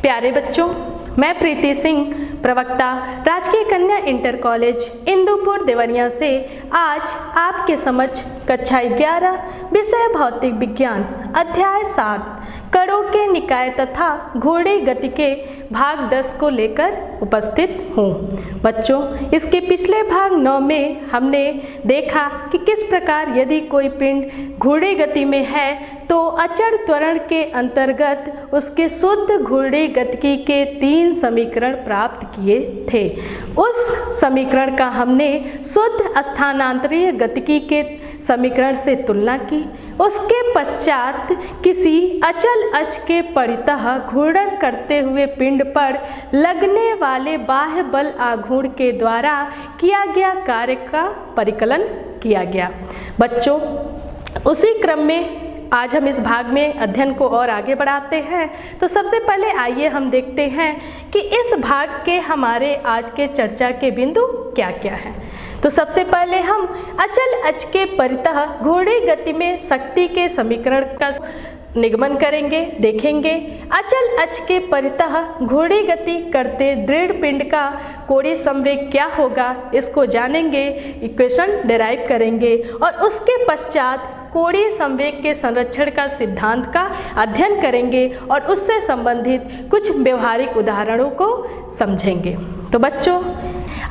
प्यारे बच्चों, मैं प्रीति सिंह, प्रवक्ता राजकीय कन्या इंटर कॉलेज इंदुपुर देवरिया से आज आपके समक्ष कक्षा 11 विषय भौतिक विज्ञान अध्याय 7 कणों के निकाय तथा घोड़े गति के भाग 10 को लेकर उपस्थित हूँ। बच्चों, इसके पिछले भाग 9 में हमने देखा कि किस प्रकार यदि कोई पिंड घोड़े गति में है तो अचर त्वरण के अंतर्गत उसके शुद्ध घोड़े गतिकी के 3 समीकरण प्राप्त किए थे। उस समीकरण का हमने शुद्ध स्थानांतरीय गतिकी के समीकरण से तुलना की। उसके पश्चात किसी अचल अक्ष के परितः घूर्णन करते हुए पिंड पर लगने वाले बाह्य बल आघूर्ण के द्वारा किया गया कार्य का परिकलन किया गया। बच्चों, उसी क्रम में आज हम इस भाग में अध्ययन को और आगे बढ़ाते हैं। तो सबसे पहले आइए हम देखते हैं कि इस भाग के हमारे आज के चर्चा के बिंदु क्या क्या हैं। तो सबसे पहले हम अचल अक्ष के परितः घोड़े गति में शक्ति के समीकरण का निगमन करेंगे, देखेंगे। अचल अक्ष के परितः घोड़े गति करते दृढ़ पिंड का कोणीय संवेग क्या होगा, इसको जानेंगे, इक्वेशन डिराइव करेंगे और उसके पश्चात कोणीय संवेग के संरक्षण का सिद्धांत का अध्ययन करेंगे और उससे संबंधित कुछ व्यवहारिक उदाहरणों को समझेंगे। तो बच्चों,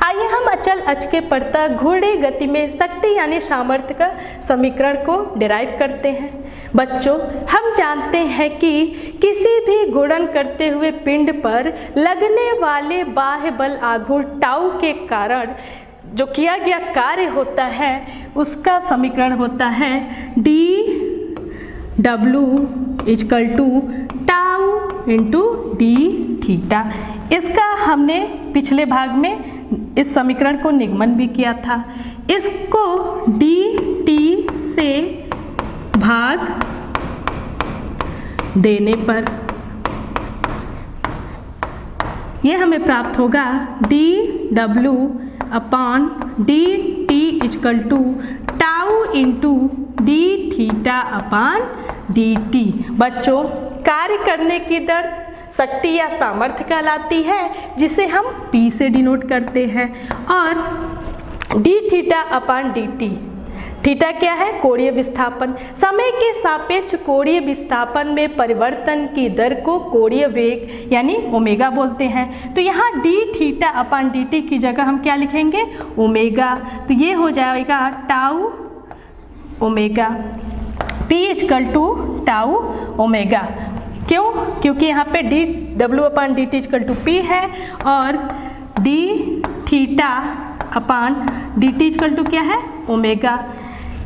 आइए हम अचल अक्ष के परितः घोड़े गति में शक्ति यानी सामर्थ्य का समीकरण को डिराइव करते हैं। बच्चों, हम जानते हैं कि किसी भी घूर्णन करते हुए पिंड पर लगने वाले बाह्य बल आघूर्ण टाउ के कारण जो किया गया कार्य होता है उसका समीकरण होता है dw = tau into D theta. इसका हमने पिछले भाग में इस समीकरण को निगमन भी किया था। इसको dt से भाग देने पर यह हमें प्राप्त होगा dw upon dt = tau into D theta upon dt। बच्चों, कार्य करने की दर शक्ति या सामर्थ्य कहलाती है, जिसे हम P से डिनोट करते हैं, और D theta upon dt। Theta क्या है? कोणीय विस्थापन। समय के सापेक्ष कोणीय विस्थापन में परिवर्तन की दर को कोणीय वेग यानी ओमेगा बोलते हैं। तो यहाँ डी थीटा अपॉन dt की जगह हम क्या लिखेंगे? ओमेगा। तो ये हो जाएगा tau omega, P = tau omega. क्यों? क्योंकि यहाँ पे dw अपॉन dt = P है और d थीटा अपॉन dt = क्या है? ओमेगा।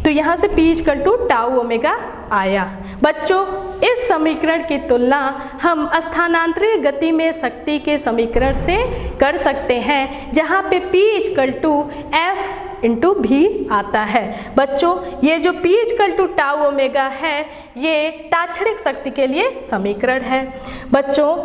तो यहाँ से P = टाउ ओमेगा आया। बच्चों, इस समीकरण की तुलना हम स्थानांतरित गति में शक्ति के समीकरण से कर सकते हैं, जहाँ पे P = F इंटू भी आता है। बच्चों, ये जो P = टाउ ओमेगा है, ये ताक्षणिक शक्ति के लिए समीकरण है। बच्चों,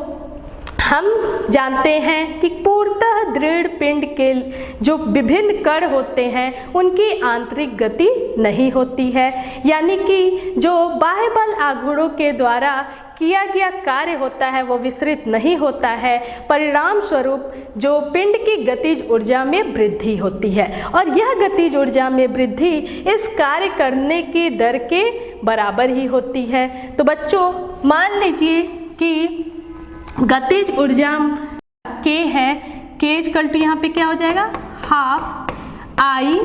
हम जानते हैं कि पूर्णतः दृढ़ पिंड के जो विभिन्न कण होते हैं उनकी आंतरिक गति नहीं होती है, यानी कि जो बाह्य बल आघूर्णों के द्वारा किया गया कार्य होता है वो विसरित नहीं होता है। परिणाम स्वरूप जो पिंड की गतिज ऊर्जा में वृद्धि होती है और यह गतिज ऊर्जा में वृद्धि इस कार्य करने की दर के बराबर ही होती है। तो बच्चों, मान लीजिए कि गतिज ऊर्जा K है, K = यहाँ पे क्या हो जाएगा? ½ I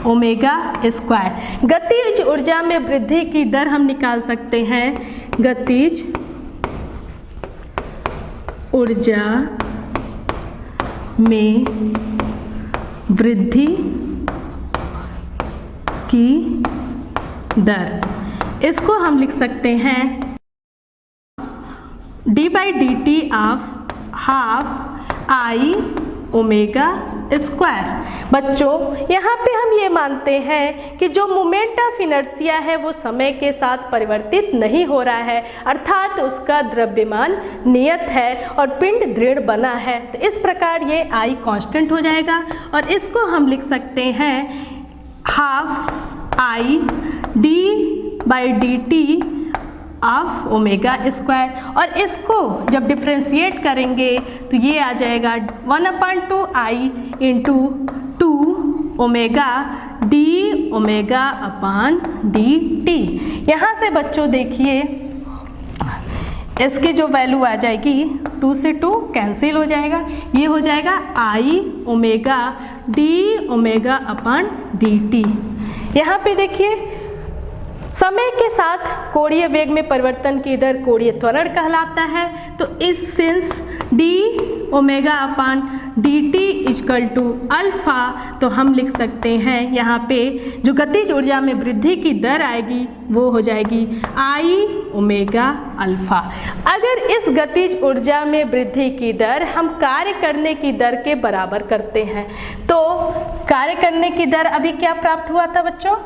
ओमेगा स्क्वायर। गतिज ऊर्जा में वृद्धि की दर हम निकाल सकते हैं। गतिज ऊर्जा में वृद्धि की दर, इसको हम लिख सकते हैं d/dt of ½ I omega square. बच्चों, यहाँ पे हम ये मानते हैं कि जो मोमेंट ऑफ इनर्शिया है वो समय के साथ परिवर्तित नहीं हो रहा है, अर्थात उसका द्रव्यमान नियत है और पिंड दृढ़ बना है। तो इस प्रकार ये I कांस्टेंट हो जाएगा और इसको हम लिख सकते हैं ½ I d/dt of omega square. और इसको जब डिफ्रेंशिएट करेंगे तो ये आ जाएगा 1/2i into 2 omega D omega upon D T. यहाँ से बच्चों देखिए इसकी जो वैल्यू आ जाएगी 2 से 2 कैंसिल हो जाएगा, ये हो जाएगा I omega D omega upon D T. यहाँ पे देखिए समय के साथ कोणीय वेग में परिवर्तन की दर कोणीय त्वरण कहलाता है। तो इस sense D omega upon D T equal to alpha, तो हम लिख सकते हैं यहाँ पे जो गतिज ऊर्जा में वृद्धि की दर आएगी वो हो जाएगी आई ओमेगा अल्फा। अगर इस गतिज ऊर्जा में वृद्धि की दर हम कार्य करने की दर के बराबर करते हैं, तो कार्य करने की दर अभी क्या प्राप्त हुआ था बच्चों?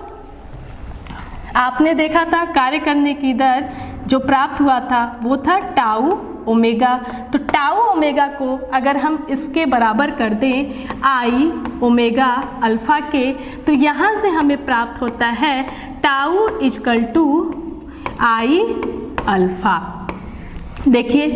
आपने देखा था कार्य करने की दर जो प्राप्त हुआ था वो था टाउ ओमेगा। तो टाउ ओमेगा को अगर हम इसके बराबर कर दें आई ओमेगा अल्फा के, तो यहाँ से हमें प्राप्त होता है tau equal to I alpha. देखिए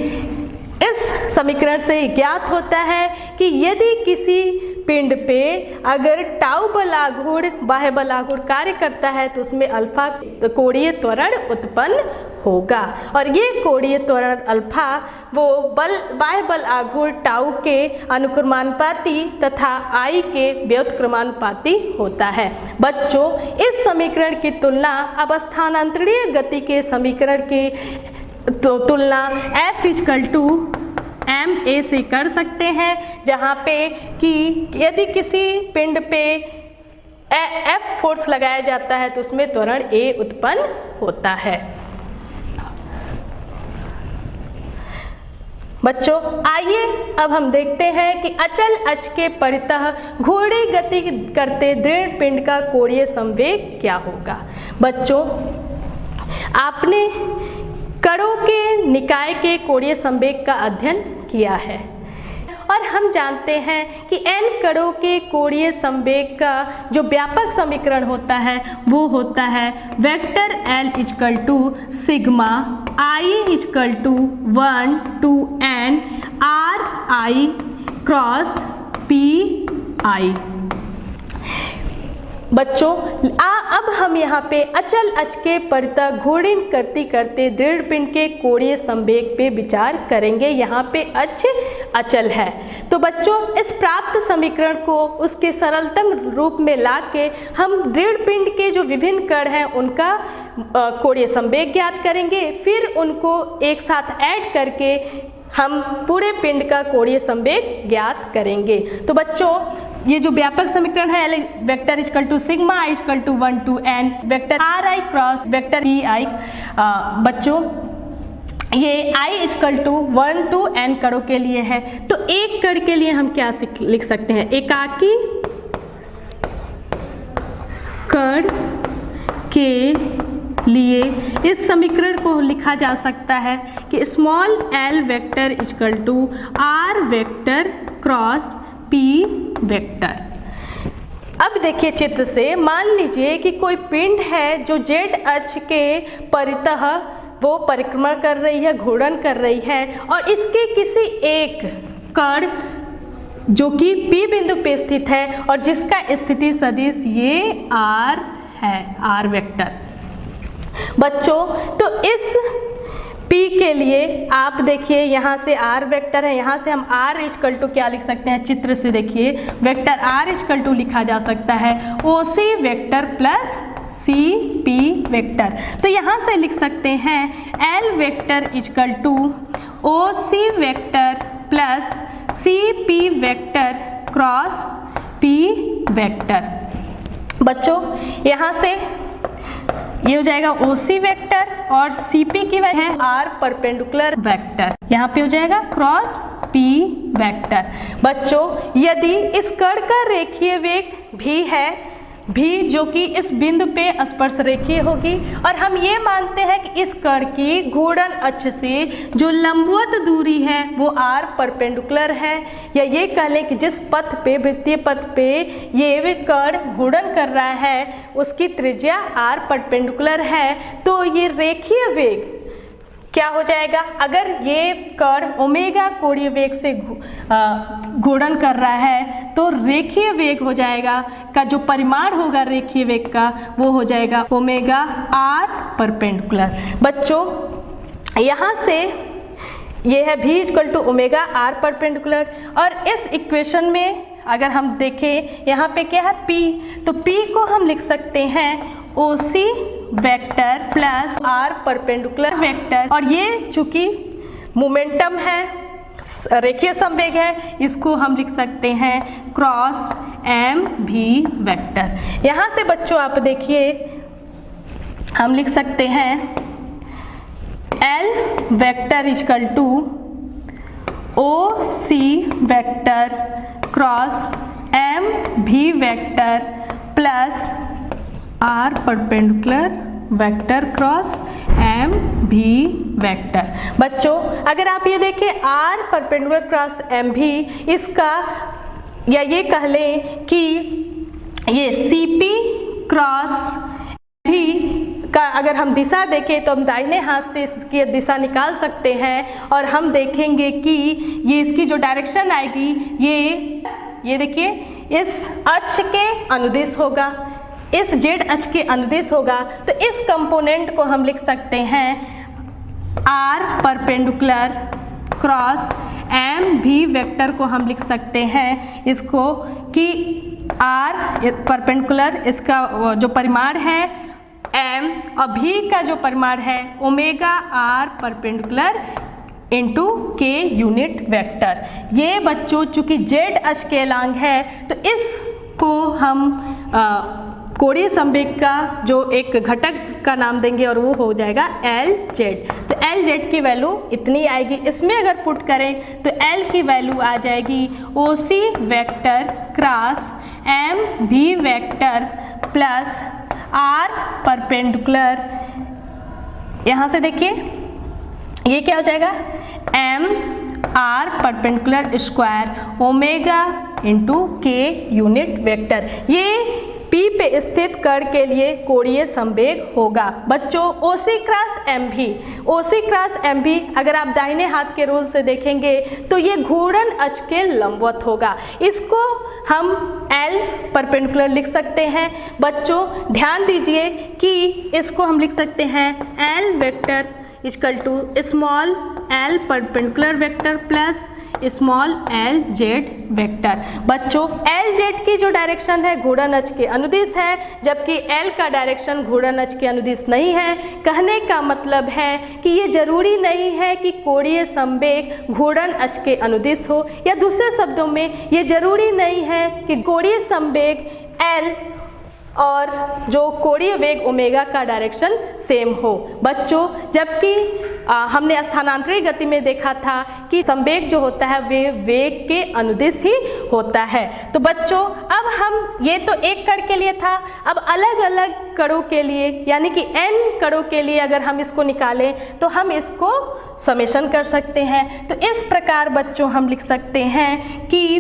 इस समीकरण से ज्ञात होता है कि यदि किसी पिंड पे अगर टाउ बल आघूर्ण बाह्य बल आघूर्ण कार्य करता है तो उसमें अल्फा कोणीय त्वरण उत्पन्न होगा। और ये कोणीय त्वरण अल्फा वो बल बाह्य बल आघूर्ण टाउ के अनुक्रमानुपाती तथा आई के व्युत्क्रमानुपाती होता है। बच्चों इस समीकरण की तुलना अब स्थानांतरीय गति के समीकरण की तुलना F equal to M A से कर सकते हैं, जहाँ पे कि यदि किसी पिंड पे F फोर्स लगाया जाता है तो उसमें त्वरण A उत्पन्न होता है। बच्चों आइए अब हम देखते हैं कि अचल अक्ष के परितः घूर्णी गति करते दृढ़ पिंड का कोणीय संवेग क्या होगा। बच्चों आपने कणों के निकाय के कोणीय संवेग का अध्ययन किया है और हम जानते हैं कि n कणों के कोणीय संवेग का जो व्यापक समीकरण होता है वो होता है vector L equal to sigma I equal to 1 to n R I cross P I। बच्चों अब हम यहाँ पे अचल अक्ष के परितः घूर्णन करते करते दृढ़ पिंड के कोणीय संवेग पे विचार करेंगे। यहाँ पे अक्ष अचल है, तो बच्चों इस प्राप्त समीकरण को उसके सरलतम रूप में ला के हम दृढ़ पिंड के जो विभिन्न कण हैं उनका कोणीय संवेग ज्ञात करेंगे, फिर उनको एक साथ ऐड करके हम पूरे पिंड का कोणीय संवेग ज्ञात करेंगे। तो बच्चों ये जो व्यापक समीकरण है vector equal to sigma I equal to 1 to n vector R I cross vector P I. बच्चों ये i equal to 1 to n कणों के लिए है, तो एक कण के लिए हम क्या लिख सकते हैं? एकाकी कण के लिए इस समीकरण को लिखा जा सकता है कि small l vector equal to r vector cross p vector. अब देखिए चित्र से मान लीजिए कि कोई पिंड है जो z अक्ष के परितः वो परिक्रमा कर रही है, घूर्णन कर रही है, और इसके किसी एक कण जो कि P बिंदु पे स्थित है और जिसका स्थिति सदिश ये r है, r वेक्टर। बच्चों तो इस P के लिए आप देखिए यहाँ से r वेक्टर है, यहाँ से हम r इक्वल टू क्या लिख सकते हैं? चित्र से देखिए वेक्टर r इक्वल टू लिखा जा सकता है OC vector plus CP vector. तो यहाँ से लिख सकते हैं L vector equal to OC vector plus CP vector cross P vector. बच्चों यहाँ से ये हो जाएगा OC वेक्टर और CP की वजह है R परपेंडिकुलर वेक्टर, यहाँ पे हो जाएगा क्रॉस P वेक्टर। बच्चों यदि इस कण का रेखीय वेग v है, v जो कि इस बिंदु पे स्पर्श रेखीय होगी, और हम ये मानते हैं कि इस कण की घूर्णन अक्ष से जो लंबवत दूरी है वो r परपेंडिकुलर है, या ये कह लें कि जिस पथ पे वृत्तीय पथ पे ये कण घूर्णन कर रहा है उसकी त्रिज्या r परपेंडिकुलर है। तो ये रेखीय वेग क्या हो जाएगा, अगर ये कण ओमेगा कोणीय वेग से घूर्णन कर रहा है तो रेखीय वेग हो जाएगा, का जो परिमाण होगा रेखीय वेग का वो हो जाएगा ओमेगा आर परपेंडिकुलर। बच्चों यहाँ से ये है v equal to omega R perpendicular, और इस इक्वेशन में अगर हम देखें यहाँ पे क्या है p, तो p को हम लिख सकते हैं OC vector plus r perpendicular vector, और ये चूंकि मोमेंटम है, रेखीय संवेग है, इसको हम लिख सकते हैं क्रॉस mv वेक्टर। यहाँ से बच्चों आप देखिए हम लिख सकते हैं L vector equal to OC vector cross mv vector plus r perpendicular vector cross mv vector. बच्चों अगर आप ये देखें r परपेंडिकुलर क्रॉस mv, इसका या ये कह लें कि ये cp क्रॉस mv का अगर हम दिशा देखें तो हम दाहिने हाथ से इसकी दिशा निकाल सकते हैं, और हम देखेंगे कि ये इसकी जो डायरेक्शन आएगी ये देखिए इस अक्ष के अनुदिश होगा, इस z अक्ष के अनुदिश होगा। तो इस कंपोनेंट को हम लिख सकते हैं r perpendicular cross mv vector को हम लिख सकते हैं इसको कि r परपेंडिकुलर इसका जो परिमाण है m और v का जो परिमाण है omega r perpendicular into k unit vector. ये बच्चों चूंकि z अक्ष के अलॉन्ग है तो इसको हम कोणीय संवेग का जो एक घटक का नाम देंगे और वो हो जाएगा Lz। तो Lz की वैल्यू इतनी आएगी, इसमें अगर पुट करें तो L की वैल्यू आ जाएगी OC vector cross mv vector plus r perpendicular, यहाँ से देखिए ये क्या हो जाएगा m r perpendicular square omega into k unit vector. ये P पे स्थित कण के लिए कोणीय संवेग होगा। बच्चों OC cross MV, OC cross MV अगर आप दाहिने हाथ के रूल से देखेंगे तो ये घूर्णन अक्ष के लंबवत होगा, इसको हम L परपेंडिकुलर लिख सकते हैं। बच्चों ध्यान दीजिए कि इसको हम लिख सकते हैं L vector equal to small l perpendicular vector plus small lz vector. बच्चों lz की जो डायरेक्शन है घूर्णन अक्ष के अनुदिश है, जबकि l का डायरेक्शन घूर्णन अक्ष के अनुदिश नहीं है। कहने का मतलब है कि ये जरूरी नहीं है कि कोणीय संवेग घूर्णन अक्ष के अनुदिश हो, या दूसरे शब्दों में ये जरूरी नहीं है कि कोणीय संवेग l और जो कोणीय वेग ओमेगा का डायरेक्शन सेम हो। बच्चों जबकि हमने स्थानांतरित गति में देखा था कि संवेग जो होता है वे वेग के अनुदिश ही होता है। तो बच्चों अब हम ये तो एक कण के लिए था, अब अलग अलग कणों के लिए यानी कि n कणों के लिए अगर हम इसको निकालें तो हम इसको समेशन कर सकते हैं। तो इस प्रकार बच्चों हम लिख सकते हैं कि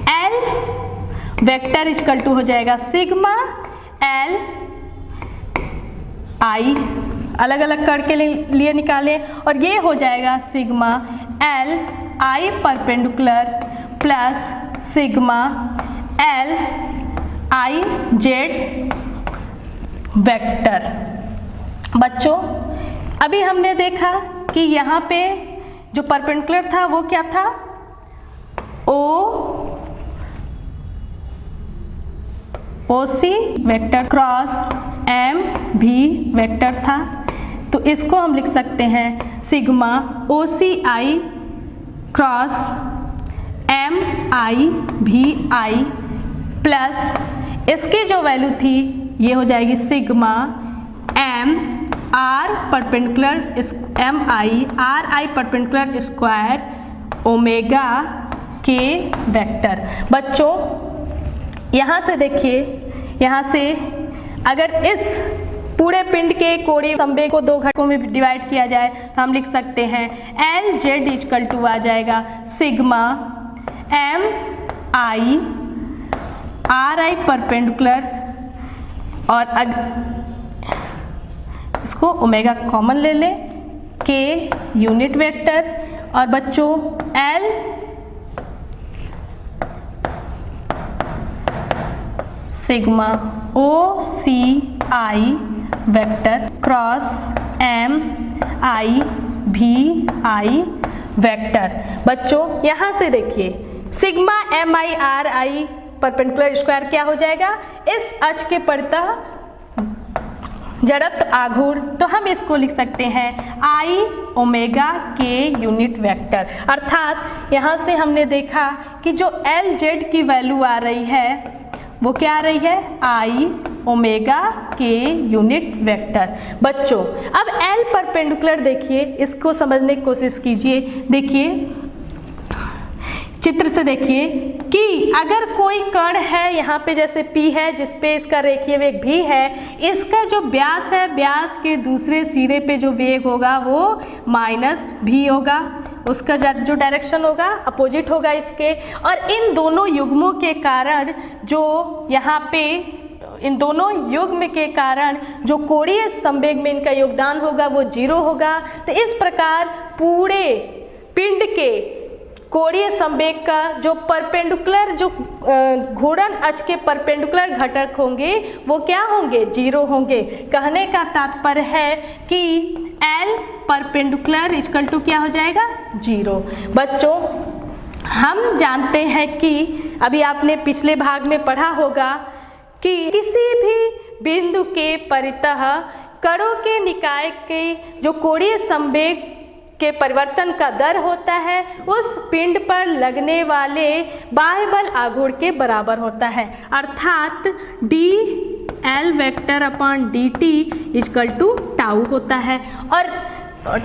L वेक्टर इक्वल टू हो जाएगा सिग्मा L I, अलग अलग कण के लिए निकालें, और ये हो जाएगा sigma L I perpendicular plus sigma L I Z vector. बच्चों अभी हमने देखा कि यहाँ पे जो परपेंडिकुलर था वो क्या था, OC vector cross MV vector था। तो इसको हम लिख सकते हैं sigma OCI cross MIVI plus इसकी जो वैल्यू थी ये हो जाएगी sigma MR perpendicular MI perpendicular square omega K vector. बच्चों यहाँ से देखिए, यहाँ से अगर इस पूरे पिंड के कोणीय संवेग को दो घटकों में डिवाइड किया जाए तो हम लिख सकते हैं Lz इक्वल टू आ जाएगा सिग्मा MI RI परपेंडिकुलर और इसको ओमेगा कॉमन ले लें, के यूनिट वेक्टर, और बच्चों L sigma O C I vector cross M I भी आई वेक्टर। बच्चों यहाँ से देखिए sigma M I R I perpendicular square क्या हो जाएगा, इस अक्ष के परितः जड़त्व आघूर्ण, तो हम इसको लिख सकते हैं आई ओमेगा के यूनिट वेक्टर। अर्थात यहाँ से हमने देखा कि जो एल जेड की वैल्यू आ रही है वो क्या आ रही है, आई ओमेगा के यूनिट वेक्टर। बच्चों अब एल परपेंडिकुलर देखिए, इसको समझने की कोशिश कीजिए। देखिए चित्र से देखिए कि अगर कोई कण है यहाँ पे, जैसे P है जिसपे इसका रेखीय वेग भी है, इसका जो व्यास है, व्यास के दूसरे सिरे पे जो वेग होगा वो माइनस भी होगा, उसका जो डायरेक्शन होगा अपोजिट होगा इसके। और इन दोनों युग्मों के कारण जो यहाँ पे, इन दोनों युग्म के कारण जो कोणीय संवेग में इनका योगदान होगा वो 0 होगा। तो इस प्रकार पूरे पिंड के कोणीय संवेग का जो परपेंडिकुलर, जो घूर्णन अक्ष के परपेंडिकुलर घटक होंगे वो क्या होंगे, 0 होंगे। कहने का तात्पर्य है कि एल परपेंडिकुलर इक्वल टू क्या हो जाएगा, 0। बच्चों हम जानते हैं कि अभी आपने पिछले भाग में पढ़ा होगा कि किसी भी बिंदु के परितः कणों के निकाय के जो कोणीय संवेग के परिवर्तन का दर होता है उस पिंड पर लगने वाले बाह्य बल आघूर्ण के बराबर होता है। अर्थात D L vector upon D T equal to tau होता है, और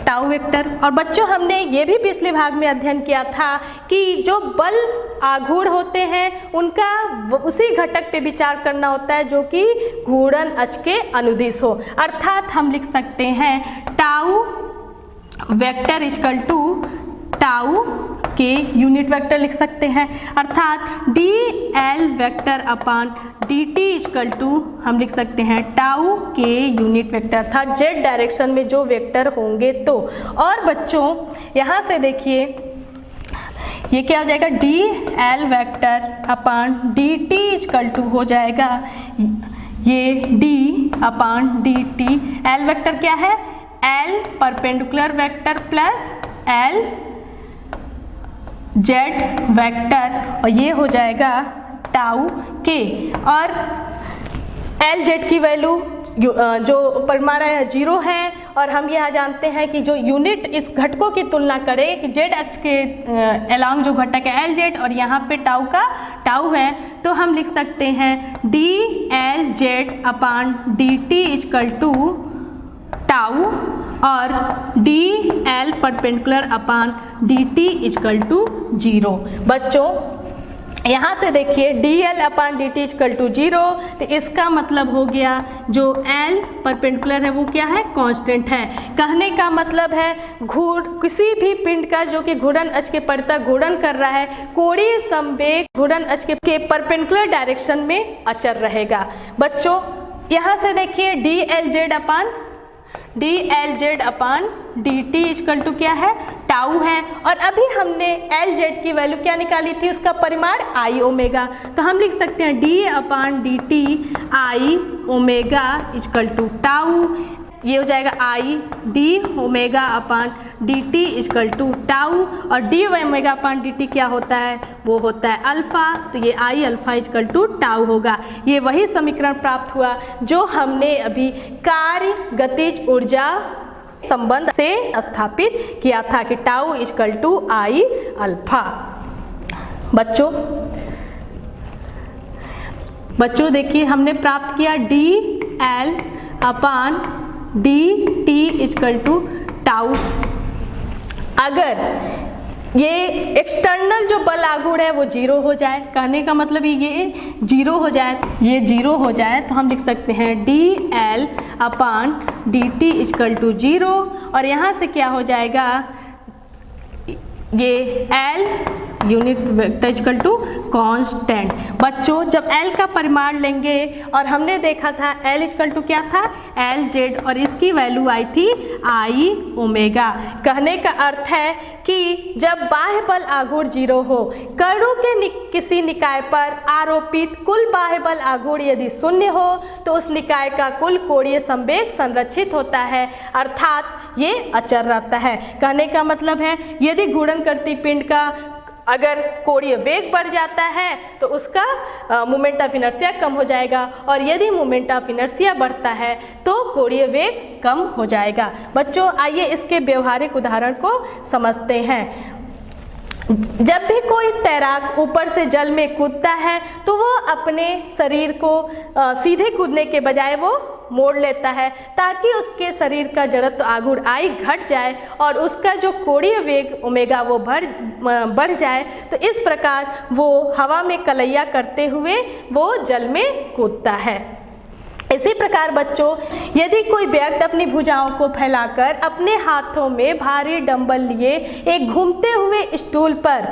टाउ वेक्टर। और बच्चों हमने ये भी पिछले भाग में अध्ययन किया था कि जो बल आघूर्ण होते हैं उनका उसी घटक पे विचार करना होता है जो कि घूर्णन अक्ष के अनुदिश हो। अर्थात हम लिख सकते हैं tau vector equal to tau के यूनिट वेक्टर लिख सकते हैं। अर्थात D L vector upon D T equal to हम लिख सकते हैं टाउ के यूनिट वेक्टर, अर्थात जेड डायरेक्शन में जो वेक्टर होंगे तो। और बच्चों यहाँ से देखिए ये क्या हो जाएगा, D L vector upon D T equal to हो जाएगा ये D upon D T. L vector क्या है, L perpendicular vector plus L Z vector, और ये हो जाएगा टाउ के। और एल जेड की वैल्यू जो परिमाण है 0 है, और हम यहाँ जानते हैं कि जो यूनिट इस घटकों की तुलना करें कि जेड अक्ष के अलॉन्ग जो घटक है एल जेड और यहाँ पे टाउ का टाउ है, तो हम लिख सकते हैं D L Z upon D T equal to tau और D L perpendicular upon D T equal to 0। बच्चों यहाँ से देखिए D L upon D T equal to 0, तो इसका मतलब हो गया जो एल परपेंडिकुलर है वो क्या है, कांस्टेंट है। कहने का मतलब है किसी भी पिंड का जो कि घूर्णन अक्ष के परितः घूर्णन कर रहा है, कोणीय संवेग घूर्णन अक्ष के परपेंडिकुलर डायरेक्शन में अचर रहेगा। बच्चों यहाँ से देखिए D L Z upon D T equal to क्या है, टाउ है। और अभी हमने एल जेड की वैल्यू क्या निकाली थी, उसका परिमाण आई ओमेगा, तो हम लिख सकते हैं d upon D t I omega equal to tau. ये हो जाएगा I d omega upon D T equal to tau, और d omega upon D t क्या होता है, वो होता है अल्फा, तो ये I alpha equal to tau होगा। ये वही समीकरण प्राप्त हुआ जो हमने अभी कार्य गतिज ऊर्जा संबंध से स्थापित किया था कि tau equal to I alpha. बच्चों देखिए हमने प्राप्त किया D L upon D T equal to tau. अगर ये एक्सटर्नल जो बल आघूर्ण है वो 0 हो जाए, कहने का मतलब ये 0 हो जाए, ये 0 हो जाए तो हम लिख सकते हैं D L upon D T equal to 0, और यहाँ से क्या हो जाएगा, ये L unit vector equal to constant. बच्चों जब L का परिमाण लेंगे और हमने देखा था L इक्वल टू क्या था LZ और इसकी वैल्यू आई थी I ओमेगा। कहने का अर्थ है कि जब बाह्य बल आघूर्ण 0 हो, कणों के किसी निकाय पर आरोपित कुल बाह्य बल आघूर्ण यदि शून्य हो तो उस निकाय का कुल कोणीय संवेग संरक्षित होता है, अर्थात ये अचर रहता है। कहने का मतलब है यदि घूर्णन करती पिंड का अगर कोणीय वेग बढ़ जाता है तो उसका मोमेंट ऑफ इनर्शिया कम हो जाएगा, और यदि मोमेंट ऑफ इनर्शिया बढ़ता है तो कोणीय वेग कम हो जाएगा। बच्चों आइए इसके व्यवहारिक उदाहरण को समझते हैं। जब भी कोई तैराक ऊपर से जल में कूदता है तो वो अपने शरीर को सीधे कूदने के बजाय वो मोड़ लेता है ताकि उसके शरीर का जड़त्व आघूर्ण I घट जाए और उसका जो कोणीय वेग ओमेगा वो बढ़ जाए। तो इस प्रकार वो हवा में कलैया करते हुए वो जल में कूदता है। इसी प्रकार बच्चों यदि कोई व्यक्ति अपनी भुजाओं को फैलाकर अपने हाथों में भारी डंबल लिए एक घूमते हुए स्टूल पर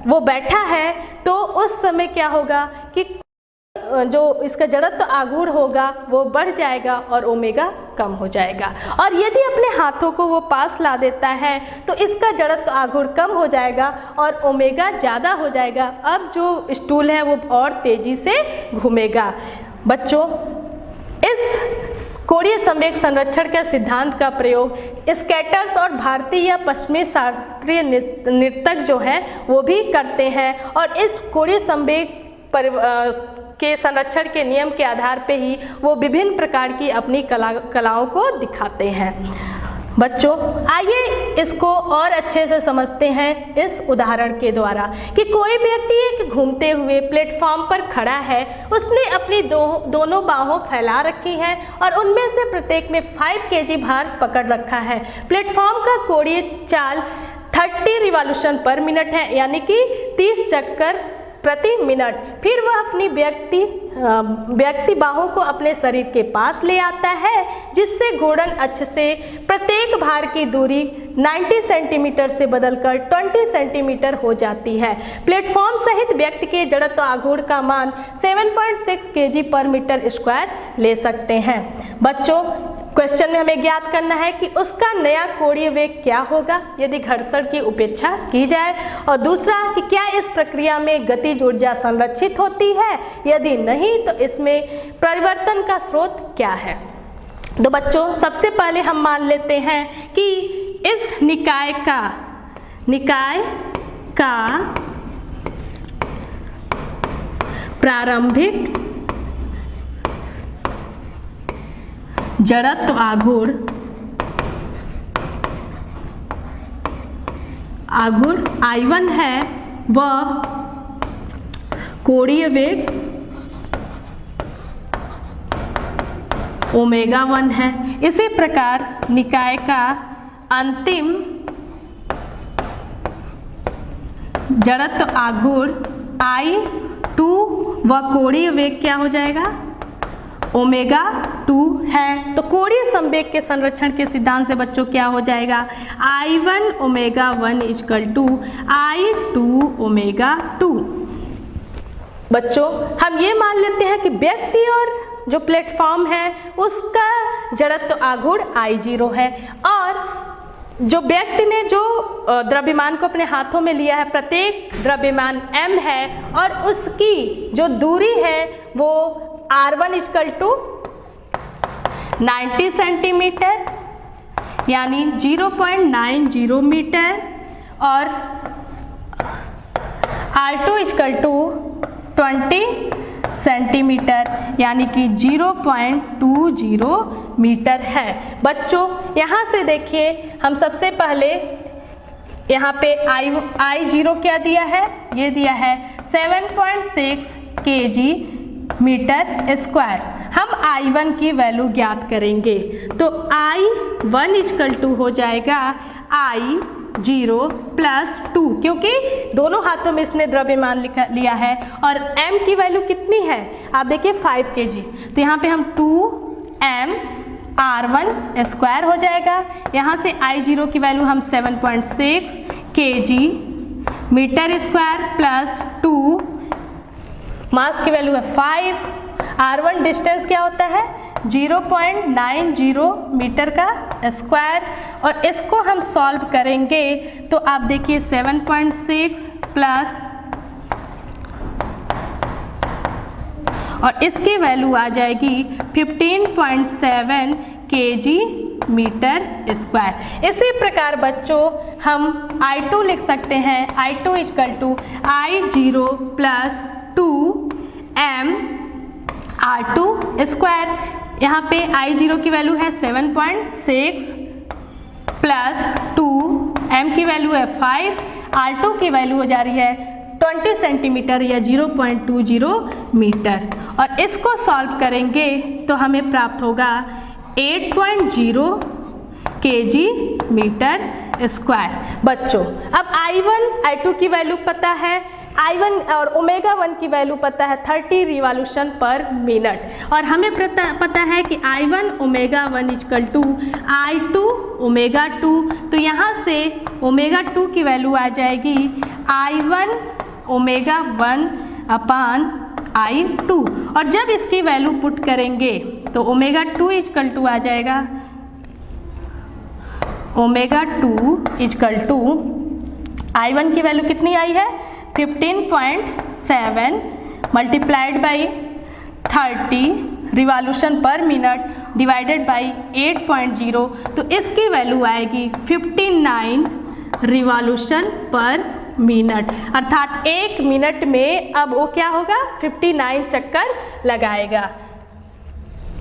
वो बैठा है तो उस समय क्या होगा कि जो इसका जड़त्व आघूर्ण होगा वो बढ़ जाएगा और ओमेगा कम हो जाएगा, और यदि अपने हाथों को वो पास ला देता है तो इसका जड़त्व आघूर्ण कम हो जाएगा और ओमेगा ज़्यादा हो जाएगा। अब जो स्टूल है वो और तेज़ी से घूमेगा। बच्चों इस कोणीय संवेग संरक्षण के सिद्धांत का प्रयोग स्केटर्स और भारतीय या पश्चिमी शास्त्रीय नर्तक जो है वो भी करते हैं, और इस कोणीय संवेग के संरक्षण के नियम के आधार पे ही वो विभिन्न प्रकार की अपनी कलाओं को दिखाते हैं। बच्चों आइए इसको और अच्छे से समझते हैं इस उदाहरण के द्वारा कि कोई व्यक्ति एक घूमते हुए प्लेटफॉर्म पर खड़ा है, उसने अपनी दोनों बाहों फैला रखी हैं और उनमें से प्रत्येक में 5 kg भार पकड़ रखा है। प्लेटफॉर्म का कोणीय चाल 30 रिवॉल्यूशन पर मिनट है, यानी कि 30 चक्कर प्रति मिनट। फिर वह अपनी व्यक्ति बाहों को अपने शरीर के पास ले आता है, जिससे घूर्णन अक्ष से प्रत्येक भार की दूरी 90 सेंटीमीटर से बदलकर 20 सेंटीमीटर हो जाती है। प्लेटफॉर्म सहित व्यक्ति के जड़त्व आघूर्ण का मान 7.6 kg पर मीटर स्क्वायर ले सकते हैं। बच्चों क्वेश्चन में हमें ज्ञात करना है कि उसका नया कोणीय वेग क्या होगा यदि घर्षण की उपेक्षा की जाए, और दूसरा कि क्या इस प्रक्रिया में गतिज ऊर्जा संरक्षित होती है, यदि नहीं तो इसमें परिवर्तन का स्रोत क्या है। तो बच्चों सबसे पहले हम मान लेते हैं कि इस निकाय का प्रारंभिक जड़त्व आघूर्ण I1 है, वह कोणीय वेग ओमेगा 1 है। इसी प्रकार निकाय का अंतिम जड़त्व आघूर्ण I2 वह कोणीय वेग क्या हो जाएगा ओमेगा 2 है। तो कोणीय संवेग के संरक्षण के सिद्धांत से बच्चों क्या हो जाएगा I1 omega 1 equal to I2 omega 2। बच्चों हम ये मान लेते हैं कि व्यक्ति और जो प्लेटफॉर्म है उसका जड़त्व आघूर्ण I0 है, और जो व्यक्ति ने जो द्रव्यमान को अपने हाथों में लिया है प्रत्येक द्रव्यमान m है और उसकी जो दूरी है वो R1 इक्वल टू 90 सेंटीमीटर यानी 0.90 मीटर, और R2 इक्वल टू 20 सेंटीमीटर यानी कि 0.20 मीटर है। बच्चों यहाँ से देखिए हम सबसे पहले यहाँ पे I0 क्या दिया है, ये दिया है 7.6 kg मीटर स्क्वायर। हम I1 की वैल्यू ज्ञात करेंगे तो I1 इक्वल टू हो जाएगा I0 प्लस 2, क्योंकि दोनों हाथों में इसने द्रव्यमान लिया है और m की वैल्यू कितनी है आप देखिए 5 kg, तो यहाँ पे हम 2m R1 स्क्वायर हो जाएगा। यहाँ से I0 की वैल्यू हम 7.6 kg मीटर स्क्वायर प्लस 2 मास की वैल्यू है 5, r1 डिस्टेंस क्या होता है 0.90 मीटर का स्क्वायर, और इसको हम सॉल्व करेंगे तो आप देखिए 7.6 प्लस, और इसकी वैल्यू आ जाएगी 15.7 kg मीटर स्क्वायर। इसी प्रकार बच्चों हम I2 लिख सकते हैं, I2 equal to I0 plus 2m R2 square. यहाँ पे I0 की वैल्यू है 7.6 प्लस 2, m की वैल्यू है 5, R2 की वैल्यू हो जा रही है 20 सेंटीमीटर या 0.20 मीटर, और इसको सॉल्व करेंगे तो हमें प्राप्त होगा 8.0 kg मीटर स्क्वायर। बच्चों अब I1 I2 की वैल्यू पता है, I1 और ओमेगा 1 की वैल्यू पता है 30 रिवॉल्यूशन पर मिनट, और हमें पता है कि I1 omega 1 equal to I2 omega 2, तो यहाँ से ओमेगा 2 की वैल्यू आ जाएगी I1 ओमेगा 1 अपान I2, और जब इसकी वैल्यू पुट करेंगे तो ओमेगा 2 इक्वल टू आ जाएगा ओमेगा 2 इक्वल टू I1 की वैल्यू कितनी आई है 15.7 मल्टीप्लाइड बाई 30 रिवॉल्यूशन पर मिनट डिवाइडेड बाई 8.0, तो इसकी वैल्यू आएगी 59 रिवॉल्यूशन पर मिनट, अर्थात 1 मिनट में अब वो क्या होगा 59 चक्कर लगाएगा।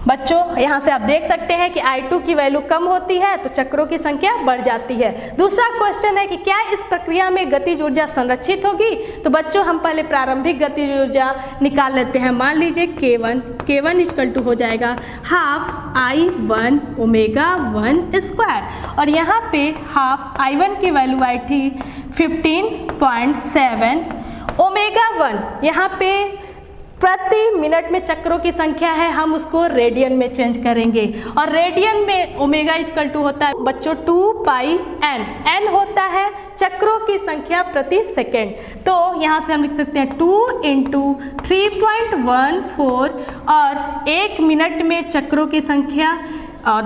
बच्चों यहाँ से आप देख सकते हैं कि I2 की वैल्यू कम होती है तो चक्रों की संख्या बढ़ जाती है। दूसरा क्वेश्चन है कि क्या इस प्रक्रिया में गतिज ऊर्जा संरक्षित होगी, तो बच्चों हम पहले प्रारंभिक गतिज ऊर्जा निकाल लेते हैं। मान लीजिए K1 इक्वल टू हो जाएगा हाफ I1 ओमेगा 1 स्क्वायर, और यहाँ पे हाफ I1 की वैल्यू आई थी 15.7, ओमेगा 1 यहाँ पे प्रति मिनट में चक्रों की संख्या है, हम उसको रेडियन में चेंज करेंगे, और रेडियन में ओमेगा इक्वल टू होता है बच्चों 2 पाई n, n होता है चक्रों की संख्या प्रति सेकेंड, तो यहाँ से हम लिख सकते हैं 2 इंटू 3.14, और 1 मिनट में चक्रों की संख्या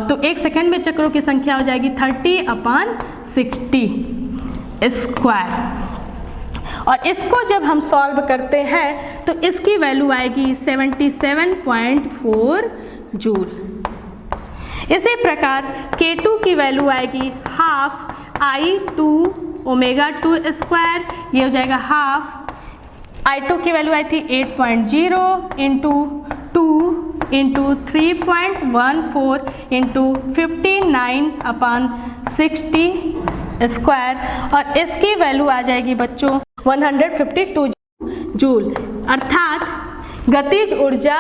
तो 1 सेकेंड में चक्रों की संख्या हो जाएगी 30/60 स्क्वायर, और इसको जब हम सॉल्व करते हैं तो इसकी वैल्यू आएगी 77.4 जूल। इसी प्रकार K2 की वैल्यू आएगी हाफ I2 ओमेगा 2 स्क्वायर, ये हो जाएगा हाफ I2 की वैल्यू आई थी 8.0 इंटू 2 इंटू 3.14 इंटू 59/60 स्क्वायर, और इसकी वैल्यू आ जाएगी बच्चों 152 जूल, अर्थात गतिज ऊर्जा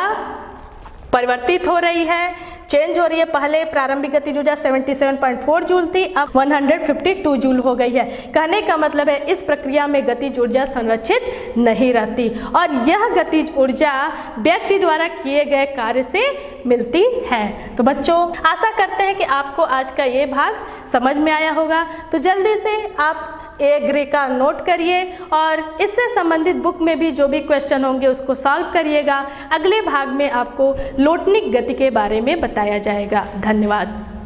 परिवर्तित हो रही है, चेंज हो रही है। पहले प्रारंभिक गतिज ऊर्जा 77.4 जूल थी, अब 152 जूल हो गई है। कहने का मतलब है इस प्रक्रिया में गतिज ऊर्जा संरक्षित नहीं रहती, और यह गतिज ऊर्जा व्यक्ति द्वारा किए गए कार्य से मिलती है। तो बच्चों आशा करते हैं कि आपको आज का ये भाग समझ में आया होगा, तो जल्दी से आप ए ग्रे का नोट करिए और इससे संबंधित बुक में भी जो भी क्वेश्चन होंगे उसको सॉल्व करिएगा। अगले भाग में आपको लोटनिक गति के बारे में बताया जाएगा। धन्यवाद।